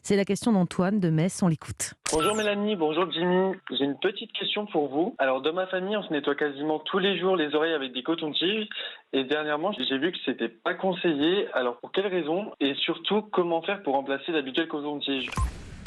C'est la question d'Antoine de Metz, on l'écoute. Bonjour Mélanie, bonjour Jimmy. J'ai une petite question pour vous. Alors dans ma famille, on se nettoie quasiment tous les jours les oreilles avec des cotons-tiges. Et dernièrement, j'ai vu que c'était pas conseillé. Alors pour quelles raisons? Et surtout, comment faire pour remplacer l'habituel coton-tige?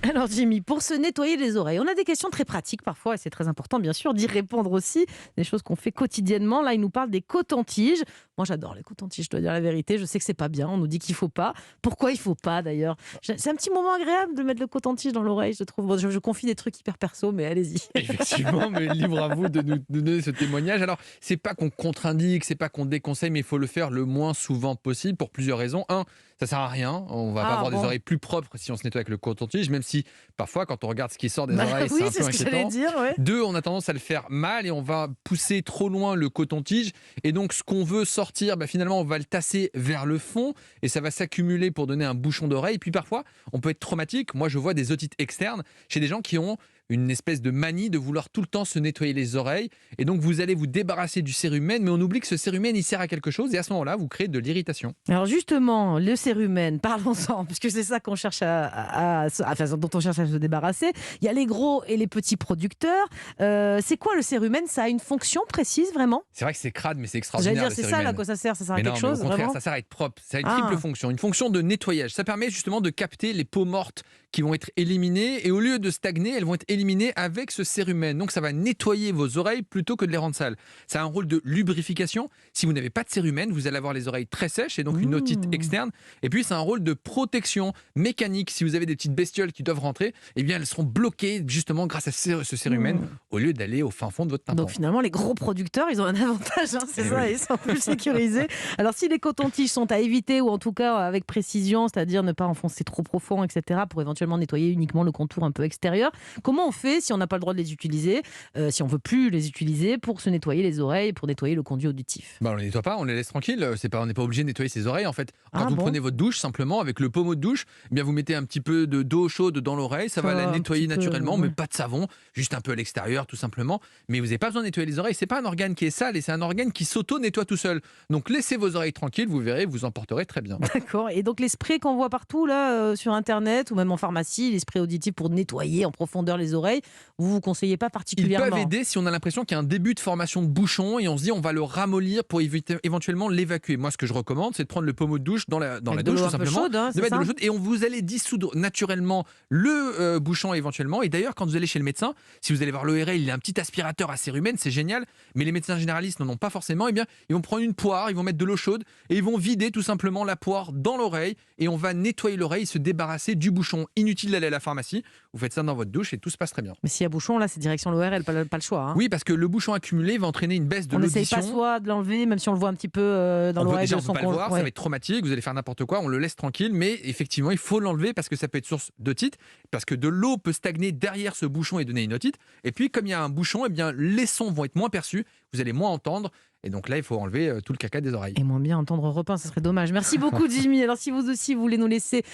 Alors Jimmy, pour se nettoyer les oreilles, on a des questions très pratiques parfois et c'est très important bien sûr d'y répondre aussi, des choses qu'on fait quotidiennement. Là, il nous parle des cotons-tiges. Moi j'adore les cotons-tiges, je dois dire la vérité, je sais que c'est pas bien, on nous dit qu'il faut pas. Pourquoi il faut pas d'ailleurs? C'est un petit moment agréable de mettre le coton-tige dans l'oreille, je trouve. Bon, je confie des trucs hyper perso, mais allez-y. Effectivement, mais libre à vous de nous donner ce témoignage. Alors, c'est pas qu'on contre-indique, c'est pas qu'on déconseille, mais il faut le faire le moins souvent possible pour plusieurs raisons. Un, ça sert à rien. On va pas avoir des oreilles plus propres si on se nettoie avec le coton-tige, même si parfois, quand on regarde ce qui sort des oreilles, Oui, c'est un peu c'est ce que j'allais inquiétant. dire, ouais. Deux, on a tendance à le faire mal et on va pousser trop loin le coton-tige. Et donc, ce qu'on veut sortir, finalement, on va le tasser vers le fond et ça va s'accumuler pour donner un bouchon d'oreille. Et puis parfois, on peut être traumatique. Moi, je vois des otites externes chez des gens qui ont une espèce de manie de vouloir tout le temps se nettoyer les oreilles. Et donc, vous allez vous débarrasser du cérumen, mais on oublie que ce cérumen, il sert à quelque chose. Et à ce moment-là, vous créez de l'irritation. Alors justement, le cérumen, parlons-en, puisque c'est ça qu'on cherche dont on cherche à se débarrasser. Il y a les gros et les petits producteurs. C'est quoi le cérumen? Ça a une fonction précise vraiment? C'est vrai que c'est crade, mais c'est J'allais extraordinaire. dire, c'est ça là, à quoi ça sert? Ça sert à Mais non, quelque mais chose au contraire, vraiment? ça sert à être propre. Ça a une triple fonction. Une fonction de nettoyage. Ça permet justement de capter les peaux mortes qui vont être éliminées. Et au lieu de stagner, elles vont être éliminées avec ce cérumen. Donc ça va nettoyer vos oreilles plutôt que de les rendre sales. Ça a un rôle de lubrification. Si vous n'avez pas de cérumen, vous allez avoir les oreilles très sèches et donc une otite externe. Et puis c'est un rôle de protection mécanique. Si vous avez des petites bestioles qui doivent rentrer, eh bien elles seront bloquées justement grâce à ce cérumen au lieu d'aller au fin fond de votre tympan. Donc finalement, les gros producteurs, ils ont un avantage, c'est ça, oui. ils sont plus sécurisés. Alors si les cotons-tiges sont à éviter, ou en tout cas avec précision, c'est-à-dire ne pas enfoncer trop profond, etc., pour éventuellement nettoyer uniquement le contour un peu extérieur, comment on fait si on n'a pas le droit de les utiliser, si on veut plus les utiliser pour se nettoyer les oreilles, pour nettoyer le conduit auditif? On les nettoie pas, on les laisse tranquilles. On n'est pas obligé de nettoyer ses oreilles. En fait, quand vous prenez votre douche, simplement avec le pommeau de douche, vous mettez un petit peu d'eau chaude dans l'oreille, ça va la nettoyer naturellement, mais pas de savon, juste un peu à l'extérieur, tout simplement. Mais vous n'avez pas besoin de nettoyer les oreilles. C'est pas un organe qui est sale et c'est un organe qui s'auto-nettoie tout seul. Donc laissez vos oreilles tranquilles, vous verrez, vous en porterez très bien. D'accord. Et donc les sprays qu'on voit partout là sur internet ou même en pharmacie, les sprays auditifs pour nettoyer en profondeur les oreilles, vous conseillez pas Ils particulièrement? peuvent aider si on a l'impression qu'il y a un début de formation de bouchon et on se dit on va le ramollir pour éviter éventuellement l'évacuer. Moi, ce que je recommande, c'est de prendre le pommeau de douche dans la douche, tout simplement, chaude, de mettre de l'eau chaude et vous allez dissoudre naturellement le bouchon éventuellement. Et d'ailleurs, quand vous allez chez le médecin, si vous allez voir l'ORL, il a un petit aspirateur à cérumen, c'est génial. Mais les médecins généralistes n'en ont pas forcément. Eh bien, ils vont prendre une poire, ils vont mettre de l'eau chaude et ils vont vider tout simplement la poire dans l'oreille et on va nettoyer l'oreille, se débarrasser du bouchon. Inutile d'aller à la pharmacie. Vous faites ça dans votre douche et tout se passe très bien. Mais s'il y a bouchon, là, c'est direction l'ORL, pas le choix. Hein. Oui, parce que le bouchon accumulé va entraîner une baisse de On l'audition. n'essaye pas soit de l'enlever, même si on le voit un petit peu dans l'oreille de On son peut pas le voir, ouais. ça va être traumatique, vous allez faire n'importe quoi, on le laisse tranquille, mais effectivement, il faut l'enlever parce que ça peut être source d'otite, parce que de l'eau peut stagner derrière ce bouchon et donner une otite. Et puis, comme il y a un bouchon, eh bien, les sons vont être moins perçus, vous allez moins entendre. Et donc là, il faut enlever tout le caca des oreilles. Et moins bien entendre Europe 1, ça serait dommage. Merci beaucoup, Jimmy. Alors, si vous aussi voulez nous laisser